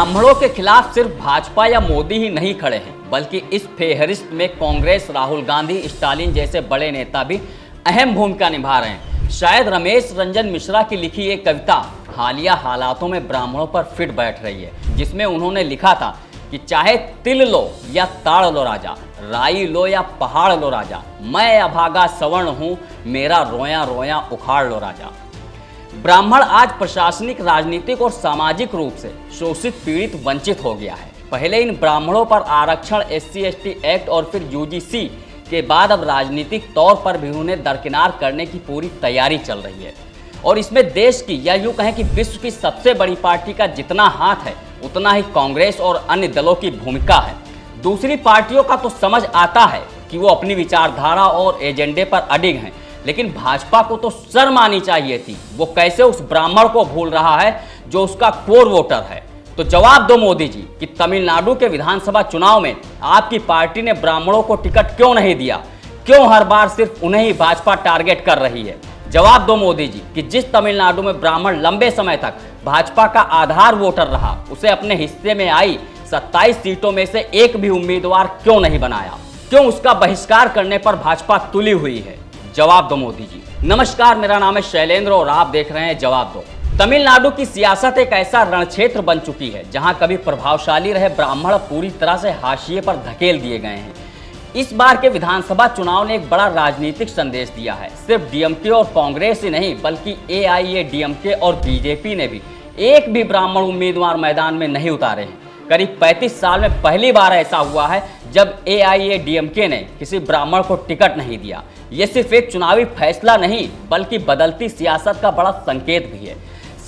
ब्राह्मणों के खिलाफ सिर्फ भाजपा या मोदी ही नहीं खड़े हैं, बल्कि इस फेहरिस्त में कांग्रेस, राहुल गांधी, स्टालिन जैसे बड़े नेता भी अहम भूमिका निभा रहे हैं। शायद रमेश रंजन मिश्रा की लिखी एक कविता हालिया हालातों में ब्राह्मणों पर फिट बैठ रही है, जिसमें उन्होंने लिखा था कि चाहे तिल लो या ताड़ लो राजा, राई लो या पहाड़ लो राजा, मैं अभागा सवर्ण हूँ, मेरा रोया रोया उखाड़ लो राजा। ब्राह्मण आज प्रशासनिक, राजनीतिक और सामाजिक रूप से शोषित, पीड़ित, वंचित हो गया है। पहले इन ब्राह्मणों पर आरक्षण, SC/ST एक्ट और फिर UGC के बाद अब राजनीतिक तौर पर भी उन्हें दरकिनार करने की पूरी तैयारी चल रही है। और इसमें देश की या यूँ कहें कि विश्व की सबसे बड़ी पार्टी का जितना हाथ है, उतना ही कांग्रेस और अन्य दलों की भूमिका है। दूसरी पार्टियों का तो समझ आता है कि वो अपनी विचारधारा और एजेंडे पर अडिग हैं, लेकिन भाजपा को तो शर्म आनी चाहिए थी। वो कैसे उस ब्राह्मण को भूल रहा है जो उसका कोर वोटर है। तो जवाब दो मोदी जी कि तमिलनाडु के विधानसभा चुनाव में आपकी पार्टी ने ब्राह्मणों को टिकट क्यों नहीं दिया? क्यों हर बार सिर्फ उन्हें ही भाजपा टारगेट कर रही है? जवाब दो मोदी जी कि जिस तमिलनाडु में ब्राह्मण लंबे समय तक भाजपा का आधार वोटर रहा, उसे अपने हिस्से में आई 27 सीटों में से एक भी उम्मीदवार क्यों नहीं बनाया? क्यों उसका बहिष्कार करने पर भाजपा तुली हुई है? जवाब दो मोदी जी। नमस्कार, मेरा नाम है शैलेंद्र और आप देख रहे हैं जवाब दो। तमिलनाडु की सियासत एक ऐसा रणक्षेत्र बन चुकी है जहां कभी प्रभावशाली रहे ब्राह्मण पूरी तरह से हाशिए पर धकेल दिए गए हैं। इस बार के विधानसभा चुनाव ने एक बड़ा राजनीतिक संदेश दिया है। सिर्फ DMK और कांग्रेस ही नहीं, बल्कि AIADMK और BJP ने भी एक भी ब्राह्मण उम्मीदवार मैदान में नहीं उतारे हैं। करीब 35 साल में पहली बार ऐसा हुआ है जब AIADMK ने किसी ब्राह्मण को टिकट नहीं दिया। ये सिर्फ एक चुनावी फैसला नहीं, बल्कि बदलती सियासत का बड़ा संकेत भी है।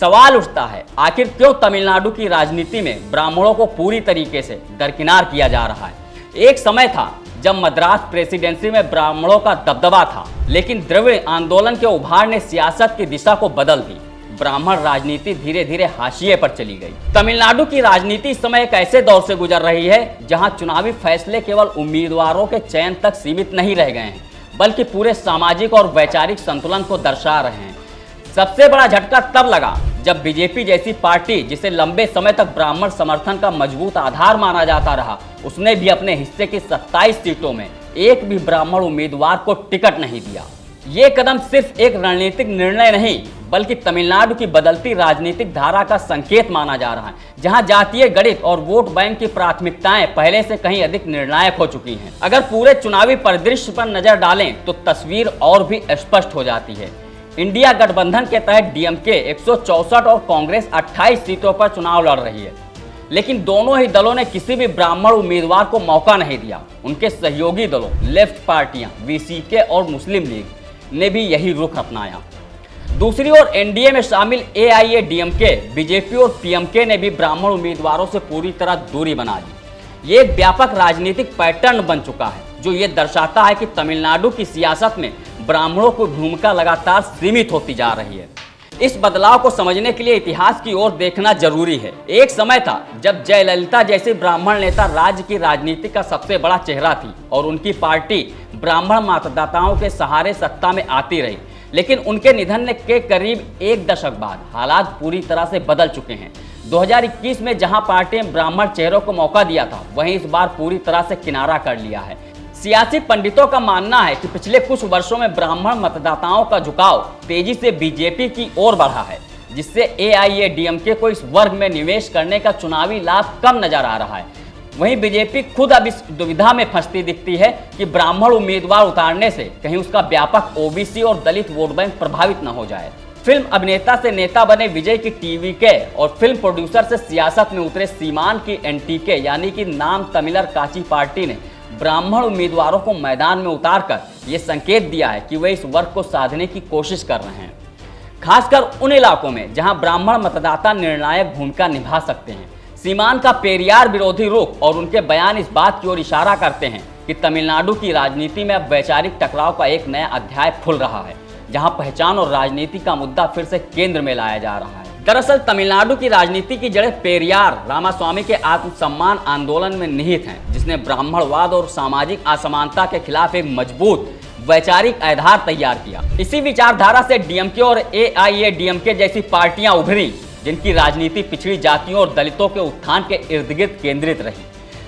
सवाल उठता है, आखिर क्यों तमिलनाडु की राजनीति में ब्राह्मणों को पूरी तरीके से दरकिनार किया जा रहा है? एक समय था जब मद्रास प्रेसिडेंसी में ब्राह्मणों का दबदबा था, लेकिन द्रविड़ आंदोलन के उभार ने सियासत की दिशा को बदल दी। ब्राह्मण राजनीति धीरे धीरे हाशिए पर चली गई। तमिलनाडु की राजनीति इस समय एक ऐसे दौर से गुजर रही है जहां चुनावी फैसले केवल उम्मीदवारों के चयन तक सीमित नहीं रह गए हैं, बल्कि पूरे सामाजिक और वैचारिक संतुलन को दर्शा रहे हैं। सबसे बड़ा झटका तब लगा जब BJP जैसी पार्टी, जिसे लंबे समय तक ब्राह्मण समर्थन का मजबूत आधार माना जाता रहा, उसने भी अपने हिस्से की 27 सीटों में एक भी ब्राह्मण उम्मीदवार को टिकट नहीं दिया। ये कदम सिर्फ एक रणनीतिक निर्णय नहीं, बल्कि तमिलनाडु की बदलती राजनीतिक धारा का संकेत माना जा रहा है, जहां जातीय गणित और वोट बैंक की प्राथमिकताएं पहले से कहीं अधिक निर्णायक हो चुकी हैं। अगर पूरे चुनावी परिदृश्य पर नजर डालें तो तस्वीर और भी स्पष्ट हो जाती है। इंडिया गठबंधन के तहत DMK 164 और कांग्रेस 28 सीटों पर चुनाव लड़ रही है, लेकिन दोनों ही दलों ने किसी भी ब्राह्मण उम्मीदवार को मौका नहीं दिया। उनके सहयोगी दलों, लेफ्ट पार्टियां, VCK और मुस्लिम लीग ने भी यही रुख अपनाया। दूसरी ओर NDA में शामिल AIADMK, BJP और PMK ने भी ब्राह्मण उम्मीदवारों से पूरी तरह दूरी बना ली। ये एक व्यापक राजनीतिक पैटर्न बन चुका है जो ये दर्शाता है कि तमिलनाडु की सियासत में ब्राह्मणों की भूमिका लगातार सीमित होती जा रही है। इस बदलाव को समझने के लिए इतिहास की ओर देखना जरूरी है। एक समय था जब जयललिता जैसी ब्राह्मण नेता राज्य की राजनीति का सबसे बड़ा चेहरा थी और उनकी पार्टी ब्राह्मण मतदाताओं के सहारे सत्ता में आती रही, लेकिन उनके निधन के करीब एक दशक बाद हालात पूरी तरह से बदल चुके हैं। 2021 में जहां पार्टी ने ब्राह्मण चेहरों को मौका दिया था, वहीं इस बार पूरी तरह से किनारा कर लिया है। सियासी पंडितों का मानना है कि पिछले कुछ वर्षों में ब्राह्मण मतदाताओं का झुकाव तेजी से BJP की ओर बढ़ा है, जिससे AIADMK को इस वर्ग में निवेश करने का चुनावी लाभ कम नजर आ रहा है। वहीं BJP खुद अब इस दुविधा में फंसती दिखती है कि ब्राह्मण उम्मीदवार उतारने से कहीं उसका व्यापक OBC और दलित वोट बैंक प्रभावित न हो जाए। फिल्म अभिनेता से नेता बने विजय की TVK और फिल्म प्रोड्यूसर से सियासत में उतरे सीमान की NTK यानी कि नाम तमिलर काची पार्टी ने ब्राह्मण उम्मीदवारों को मैदान में उतारकर ये संकेत दिया है कि वे इस वर्ग को साधने की कोशिश कर रहे हैं, खासकर उन इलाकों में जहां ब्राह्मण मतदाता निर्णायक भूमिका निभा सकते हैं। सीमान का पेरियार विरोधी रुख और उनके बयान इस बात की ओर इशारा करते हैं कि तमिलनाडु की राजनीति में अब वैचारिक टकराव का एक नया अध्याय खुल रहा है, जहां पहचान और राजनीति का मुद्दा फिर से केंद्र में लाया जा रहा है। दरअसल तमिलनाडु की राजनीति की जड़ें पेरियार रामास्वामी के आत्मसम्मान आंदोलन में निहित हैं, जिसने ब्राह्मणवाद और सामाजिक असमानता के खिलाफ एक मजबूत वैचारिक आधार तैयार किया। इसी विचारधारा से DMK और AIADMK जैसी पार्टियां उभरी जिनकी राजनीति पिछड़ी जातियों और दलितों के उत्थान के इर्द गिर्द केंद्रित रही।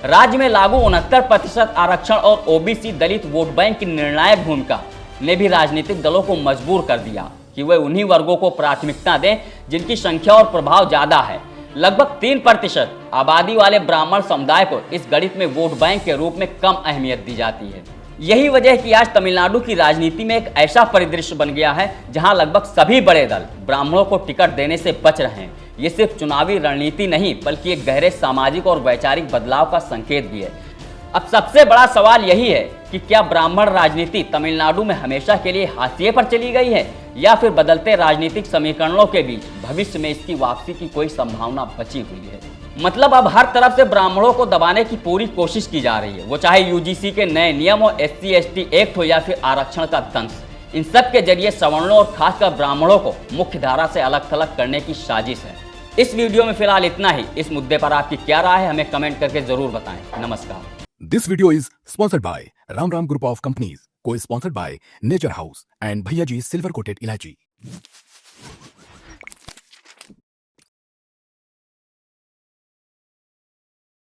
राज्य में लागू 69% आरक्षण और ओबीसी दलित वोट बैंक की निर्णायक भूमिका ने भी राजनीतिक दलों को मजबूर कर दिया कि वे उन्हीं वर्गों को प्राथमिकता दें जिनकी संख्या और प्रभाव ज्यादा है। लगभग 3% आबादी वाले ब्राह्मण समुदाय को इस गणित में वोट बैंक के रूप में कम अहमियत दी जाती है। यही वजह है कि आज तमिलनाडु की राजनीति में एक ऐसा परिदृश्य बन गया है जहां लगभग सभी बड़े दल ब्राह्मणों को टिकट देने से बच रहे हैं। ये सिर्फ चुनावी रणनीति नहीं बल्कि एक गहरे सामाजिक और वैचारिक बदलाव का संकेत भी है। अब सबसे बड़ा सवाल यही है कि क्या ब्राह्मण राजनीति तमिलनाडु में हमेशा के लिए हाशिए पर चली गई है या फिर बदलते राजनीतिक समीकरणों के बीच भविष्य में इसकी वापसी की कोई संभावना बची हुई है। मतलब अब हर तरफ से ब्राह्मणों को दबाने की पूरी कोशिश की जा रही है, वो चाहे यूजीसी के नए नियम हो, SC/ST एक्ट हो या फिर आरक्षण का दंश। इन सब के जरिए सवर्णों और खासकर ब्राह्मणों को मुख्य धारा से अलग थलग करने की साजिश है। इस वीडियो में फिलहाल इतना ही। इस मुद्दे पर आपकी क्या राय है हमें कमेंट करके जरूर बताएं। नमस्कार। This video is sponsored by Ram Ram Group of Companies, co-sponsored by Nature House and Bhaiya Ji Silver Coated Ilachi.